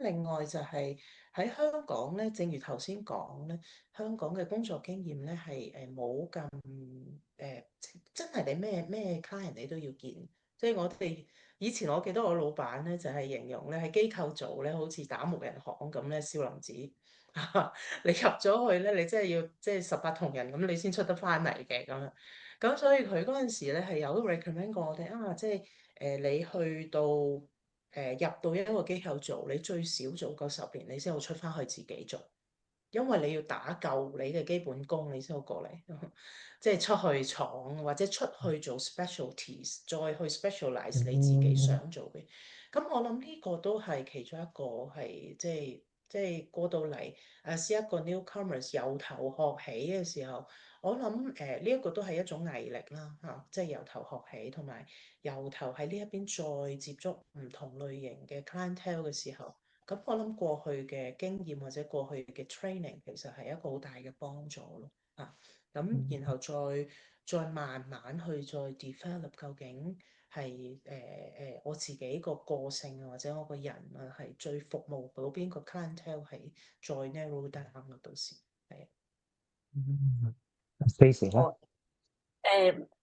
另外就係喺香港咧，正如頭先講咧，香港嘅工作經驗咧係冇咁誒，真係你咩 client 你都要見。即係我哋以前我記得我老闆咧就係形容咧喺機構做咧好似打木人行咁咧，少林寺你入咗去咧，你真係要即係18銅人咁，你先出得翻嚟嘅咁樣。咁所以佢嗰陣時咧係有 recommend 過我哋啊，即係你去到入到一個機構做，你最少做夠10年，你先好出翻去自己做，因為你要打夠你嘅基本功，你先好過嚟，即係出去闖或者出去做 specialties，再去 specialize 你自己嗯想做嘅。咁我諗呢個都係其中一個係即係過到嚟試一個 newcomers 由頭學起嘅時候，我諗呢一個都係一種毅力啦嚇，即係由頭學起，同埋由頭喺呢一邊再接觸唔同類型嘅 clientele 嘅時候。咁我諗過去嘅經驗或者過去嘅 training 其實係一個好大嘅幫助咯，啊，咁然後再慢慢去再 develop 究竟係我自己個個性啊或者我個人啊係最服務到邊個 clientele 係再 narrow down 咯，到時係啊。嗯，Stacey 咧，誒